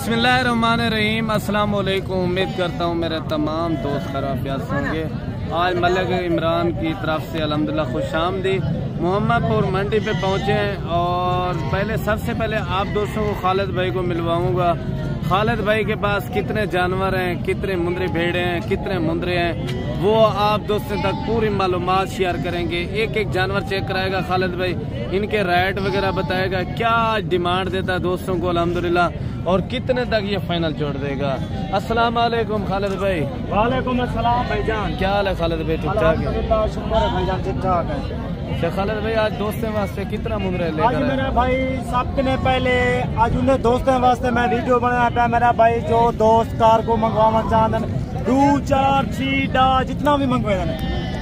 बिस्मिल्लाहिर्रहमानिर्रहीम। अस्सलाम वालेकुम। उम्मीद करता हूँ मेरे तमाम दोस्त खैरियत होंगे। आज मलिक इमरान की तरफ से अल्हम्दुलिल्लाह खुश आमदीद। मोहम्मदपुर मंडी पे पहुँचे हैं और सबसे पहले आप दोस्तों को खालिद भाई को मिलवाऊंगा। खालिद भाई के पास कितने जानवर हैं, कितने मुंदरी भेड़े हैं, कितने मुंदरे हैं, वो आप दोस्तों तक पूरी मालूमात शेयर करेंगे। एक एक जानवर चेक कराएगा खालिद भाई, इनके रेट वगैरह बताएगा, क्या डिमांड देता है दोस्तों को अल्हम्दुलिल्लाह, और कितने तक ये फाइनल छोड़ देगा। अस्सलाम वालेकुम खालिद भाई। वालेकुम अस्सलाम भाईजान। क्या हाल है खालिद भाई? ठीक ठाक है? शुक्र है भाईजान, ठीक ठाक है। खालिद भाई आज दोस्तों वास्ते कितना मुंदरे आज लेकर मेरा भाई सबने पहले आज उन्हें दोस्तों वास्ते मैं वीडियो बनाया पाया। मेरा भाई जो दोस्त कार को मंगवा चाहते 2 4 6 जितना भी मंगवाए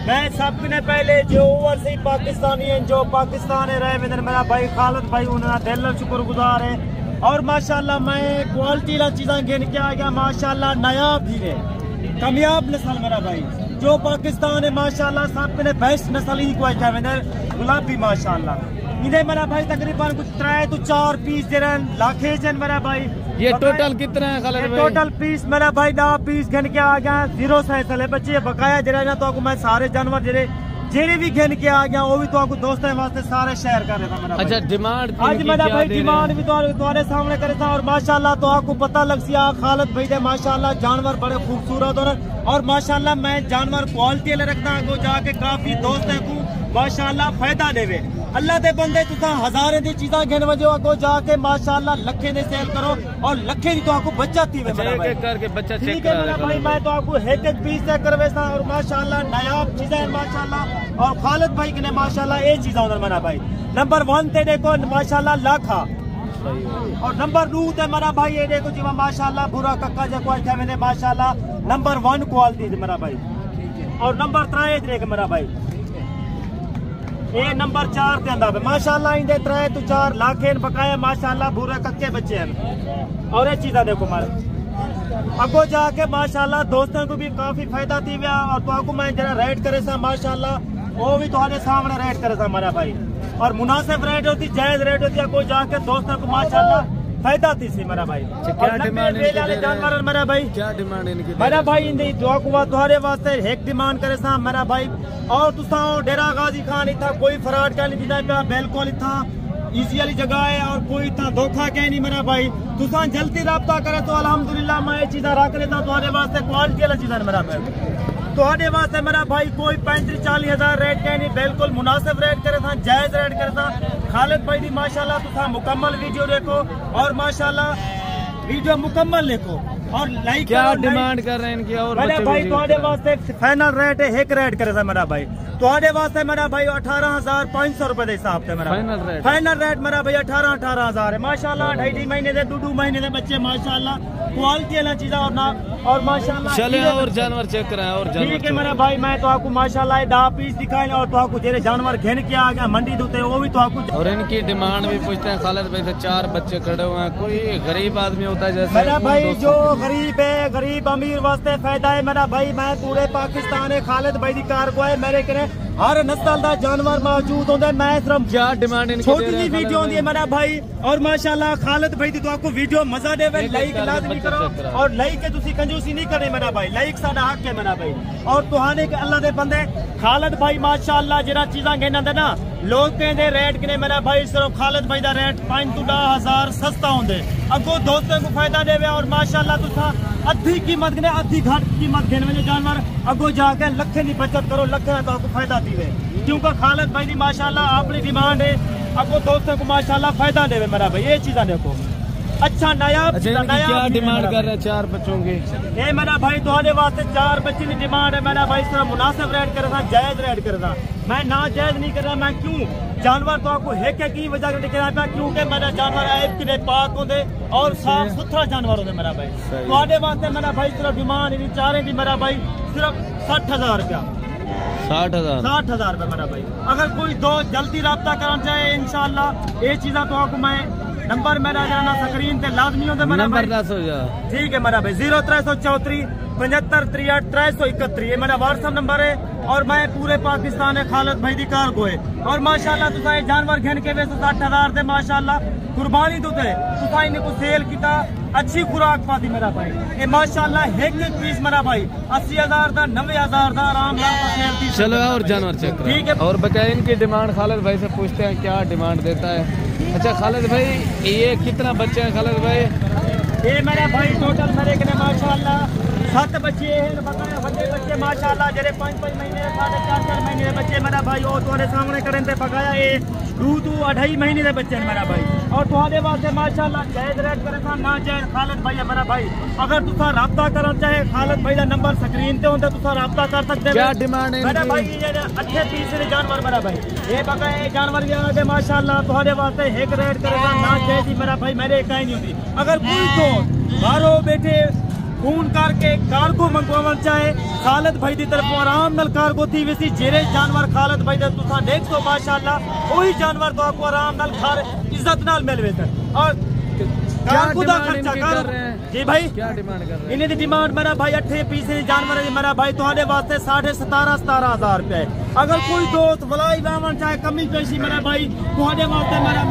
मैं सबने पहले जो ओवरसीज पाकिस्तानी है, जो पाकिस्तान रहे मेरा भाई खालिद भाई उन्हें दिल शुक्रगुजार है। और माशाल्लाह मैं क्वालिटी चीज़ा गिन के आ गया। माशाल्लाह नायाब हीरे कामयाब नस्ल मेरा भाई जो पाकिस्तान है माशाल्लाह सब ने बेस्ट नस्ल ही को गुलाबी माशाल्लाह इधर मेरा भाई तकरीबन कुछ 3 to 4 पीस जरन लाखे जन मेरा भाई। ये टोटल कितना है खालिद भाई? टोटल पीस मेरा भाई 10 पीस गिन के आ गया। 0 से चले बच्चे बकाया जरा ना तो मैं सारे जानवर जेरे भी गिन के आ गया, वो भी तो दोस्तों वास्ते सारे शेयर कर रहा था मेरा। अच्छा डिमांड आज मेरा भाई डिमांड भी तुम्हारे सामने करे था। और माशाल्लाह तो आपको पता लग सी खालिद भाई दे माशाल्लाह जानवर बड़े खूबसूरत और माशाल्लाह मैं जानवर क्वालिटी रखता हूँ जाके काफी दोस्त को माशाल्लाह फायदा देवे। अल्लाह दे बंदे तुसा हजारे दी चीज़ा गिन वजो अगो जाके माशाल्लाह लखे दे सेल करो और लखे दी तो आपको बचत थी करके बच्चा चेक है मेरा भाई। मैं तो आपको एक पीस चेक करवेसा और माशाल्लाह नायाब चीजें है माशाल्लाह। और खालिद भाई के ने माशाल्लाह ये चीज़ा उधर मेरा भाई नंबर 1 ते देखो माशाल्लाह लाखा और नंबर 2 ते मेरा भाई ये देखो जी माशाल्लाह बुरा कक्का जो अच्छा मैंने माशाल्लाह नंबर 1 क्वालिटी मेरा भाई। और नंबर 3 देख मेरा भाई ये नंबर 4 के अंदर माशाल्लाह इंदे 3 to 4 लाख बकाया माशाल्लाह बुरे कच्चे बच्चे हैं। और ये चीज़ा देखो मारे अगो जाके माशाल्लाह दोस्तों को भी काफी फायदा थी और तो आपको मैं जरा रेट करे सा माशाल्लाह वो भी तुम्हारे सामने रेट करे सा मेरा भाई। और मुनासिब रेट होती, जायज रेट होती, आपको जाके दोस्तों को माशाल्लाह फायदा थी सी मेरा भाई। क्या डिमांड जानवर मेरा भाई? क्या डिमांड इनकी मेरा भाई इंदी तुम्हारे वास्ते एक डिमांड करे सा मेरा भाई। और तुसा डेरा गाजी खान इतना कोई फराड का नहीं दिता पे बिल्कुल इतना इजी वाली जगह है और कोई इतना धोखा कह नहीं मेरा भाई। तुसा जल्दी रब्ता करे तो अल्हम्दुलिल्लाह मैं ये चीज़ा रख लेता तुम्हारे वास्ते क्वालिटी वाला चीज़ा मेरा भाई। तुम्हारे वास्ते मेरा भाई कोई 35-40 हजार रेट कह नहीं, बिल्कुल मुनासिब रेट करे था, जायज रेट करे था। खालिद भाई दी माशाल्लाह तुसा मुकम्मल वीडियो देखो और माशाल्लाह वीडियो मुकम्मल देखो और लाइक क्या डिमांड कर रहे हैं इनकी। और मेरा भाई तुम्हारे वास्ते फाइनल रेट है एक रेट करे था मेरा भाई तुम्हारे वास्ते मेरा भाई 18,500 रुपए के हिसाब से मेरा फाइनल रेट मेरा भाई 18,000 है माशाल्लाह। 2.5 महीने दे 2 महीने दे बच्चे माशाल्लाह क्वालिटी वाला चीज़ और ना और माशाल्लाह चले और जानवर चेक कराए और ठीक है मेरा भाई। मैं तो आपको माशाल्लाह 10 पीस दिखाए और तो आपको जेरे जानवर घेन के आ गया मंडी दूते वो भी तो आपको। और इनकी डिमांड भी पूछते हैं खालिद भाई से। 4 बच्चे खड़े हुए हैं, कोई गरीब आदमी होता है जैसे मेरा भाई जो गरीब है गरीब अमीर वास्ते फायदा है मेरा भाई। मैं पूरे पाकिस्तान है खालिद भाई की कार को है मेरे के हर नस्ल का जानवर मौजूद होता है। मैं सिर्फ क्या डिमांड इनकी छोटी सी वीडियो होती है मेरा भाई। और माशाल्लाह खालिद भाई दी तो आपको वीडियो मजा दे लाइक लाजमी करो और लाइक के तुसी कंजूसी नहीं करनी मेरा भाई। लाइक साडा हक है मेरा भाई। और तुहाने के अल्लाह दे बंदे खालिद भाई माशाल्लाह जरा चीज़ा गिनते ना लोग कहते रेट किने मेरा भाई सिर्फ खालिद भाई का रेट 5 to 10 हजार सस्ता होंगे अगो दोस्तों को फायदा देवे। और माशाल्लाह तुसा अद्धी कीमत गिने अद्धी घट कीमत गिन में जानवर अगो जाके लखे की बचत करो, लखे तो आपको फायदा दीवे क्योंकि खालिद भाई की माशाल्लाह अपनी डिमांड है अगो दोस्तों को माशाल्लाह फायदा देवे मेरा भाई। ये चीज़ा देखो अच्छा नायाब क्या डिमांड कर रहे हैं 4 बच्चों की? ये मेरा भाई तुम्हारे वास्ते 4 बच्चे की डिमांड है मेरा भाई। सिर्फ मुनासिब रेट कर रहा, जायज रेट कर रहा, मैं ना जायज नहीं कर रहा। मैं क्यों जानवर तो आपको है की वजह से दिखा पाया क्योंकि मेरा जानवर ऐप किने पाक होते और साफ सुथरा जानवर होते मेरा भाई। तुम्हारे वास्ते मेरा भाई सिर्फ डिमांड इन 4 की मेरा भाई सिर्फ 60,000 रुपया 60,000 रुपया मेरा भाई। अगर कोई दोस्त जल्दी रब्ता करना चाहे इंशाल्लाह ये चीज़ा तो आपको मैं नंबर मेरा जाना स्क्रीन पे लाजमी होता है मेरा भाई। ठीक है मेरा भाई 0334 75 63 331 ये मेरा व्हाट्सएप नंबर है। और मैं पूरे पाकिस्तान है खालिद भाई दी कार को है। और माशाल्लाह तुसा जानवर घेन के 60,000 दे माशाल्लाह कुर्बानी तो है तुसा इन्हें को सेल किया अच्छी खुराक पाती मेरा भाई ये माशाल्लाह एक पीस मेरा भाई 80,000 का 90,000 का आराम से। चलो और जानवर चेक करो। ठीक है और बताए इनकी डिमांड खालिद भाई से पूछते हैं क्या डिमांड देता है। अच्छा खालिद भाई ये कितना बच्चे हैं खालिद भाई? ये मेरा भाई टोटल मेरे के माशाल्लाह 7 बच्चे हैं बड़े बच्चे माशाल्लाह जरे 5-5 महीने 4.5 महीने बच्चे मेरा भाई और तुम्हारे सामने करें थे बकाया ये 2-2.5 महीने के बच्चे मेरा भाई और तुम्हारे वास्ते माशाल्लाह जायज रेट करे ना जायज खालिद भाई है मेरा भाई। अगर तुसा राब्ता करना चाहे खालिद भाई का नंबर स्क्रीन पे होता तुसा राब्ता कर सकते हो। क्या डिमांड है मेरा भाई? ये अच्छे पीस जानवर मेरा भाई ये बकाया जानवर भी आगे माशाल्लाह तुम्हारे वास्ते एक रेट करेगा ना जायज मेरा भाई मेरे कहीं नहीं होती। अगर कोई तो बारो बेटे फोन करके कार्गो मंगवा चाहे खालिद भाई की तरफ आराम नाल कार्गो थी वैसी जेरे जानवर खालिद भाई दे तुसा देख सो माशाल्लाह वही जानवर तो आपको आराम नाल घर इज्जत नाल मिलवे सर। और कार्गो दा खर्चा कर जी भाई क्या डिमांड कर रहे हैं? इन्हें दी डिमांड मेरा भाई 8 पीस जानवर है मेरा भाई तुम्हारे वास्ते 17,500 रुपए। अगर कोई दोस्त वलाई बावन चाहे कमी पेशी मेरा भाई तुम्हारे वास्ते मेरा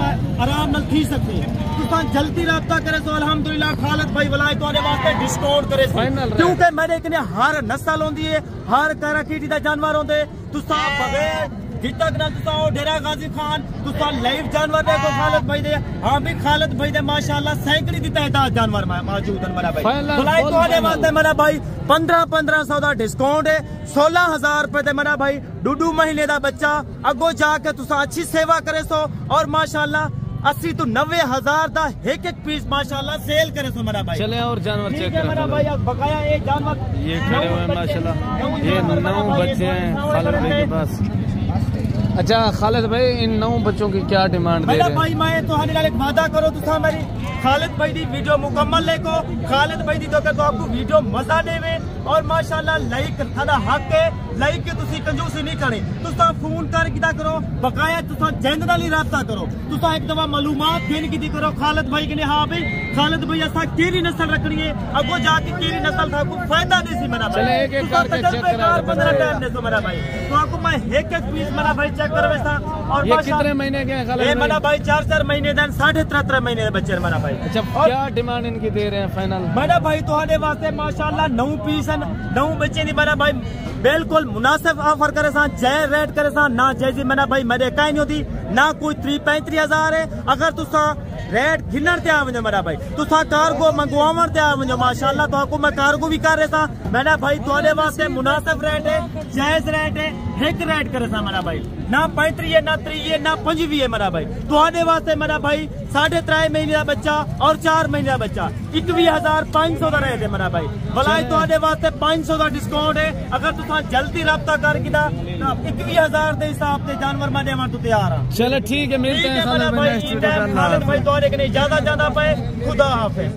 आराम नाल थी सकते तुसा जल्दी राब्ता करे तो अल्हम्दुलिल्लाह खालिद भाई वलाई तुम्हारे वास्ते डिस्काउंट करे क्योंकि मेरे कने हर नस्ल होंदी है हर कैराकीटी दा जानवर होंदे तुसा बगैर जितना ना तुसा डेरा गाजी खान तुसा लाइव जानवर देखो खालिद भाई दे हाँ भी खालिद भाई दे माशाल्लाह सैकड़ी दी तादाद जानवर मौजूद है मेरा भाई। भलाई तुम्हारे वास्ते मेरा भाई 1500 का डिस्काउंट है 16,000 रुपए दे मेरा भाई 2 महीने का बच्चा अगो जाके तुसा अच्छी सेवा करे सो और माशाल्लाह 80 तो 90,000 का एक पीस माशाल्लाह सेल करे सो मेरा भाई। चले और जानवर चेक करो मेरा भाई अब बकाया एक जानवर ये खड़े हुए माशाल्लाह ये 9 बच्चे हैं खालिद भाई के पास। अच्छा खालिद भाई इन 9 बच्चों की क्या डिमांड दे रहे हैं? भाई मैं तो हने एक वादा करो तुसा मेरी खालिद भाई दी वीडियो मुकम्मल लेको खालिद भाई दी तो आपको वीडियो मजा देवे और माशाल्लाह लाइक थादा हक है लाइक के तुसी कंजूसी नहीं करनी तुसा फोन कर किदा करो बकाया तुसा जेंद नाल ही राब्ता करो तुसा एक दफा मालूमात देन की करो खालिद भाई के हाँ भाई खालिद भाई असा केरी नस्ल रखनी है अगो जाके केरी नस्ल था को फायदा देसी मेरा भाई। चले एक करके चेक करा 15 टाइम दे सो मेरा भाई तो आपको मैं एक पीस मेरा भाई चेक करवे सा और ये कितने महीने के हैं खालिद भाई? मेरा भाई 4 महीने देन 3.5 महीने के बच्चे मेरा भाई। अच्छा क्या डिमांड इनकी दे रहे हैं फाइनल? मेरा भाई तुम्हारे वास्ते माशाल्लाह 9 पीस 9 बच्चे नहीं मेरा भाई बिल्कुल मुनासिब ऑफर करे सा जय रेट करे सा ना जैसी मेरा भाई मेरे कहीं नहीं होती ना कोई 35,000 है। अगर तुसा रेट गिनर ते आ वञो मेरा भाई तुसा कार्गो मंगवावण ते आ वञो माशाल्लाह तो आपको मैं कार्गो भी कर रहे सा मेरा भाई तुम्हारे वास्ते मुनासिब रेट है जायज रेट है एक रेट करे सा मेरा भाई ना 35 है ना 30 है ना 25 है मेरा भाई तुम्हारे वास्ते मेरा भाई 3.5 महीने का बच्चा और 4 महीने का बच्चा 21,500 का रेट है मेरा भाई भलाई तुम्हारे वास्ते 500 का डिस्काउंट है। अगर तुसा जल्दी राब्ता कर किदा 21,000 के हिसाब से जानवर मैं देवां तो तैयार हां। चलो ठीक है मिलते हैं खालिद भाई तुम्हारे के ज्यादा पे खुदा हाफिज।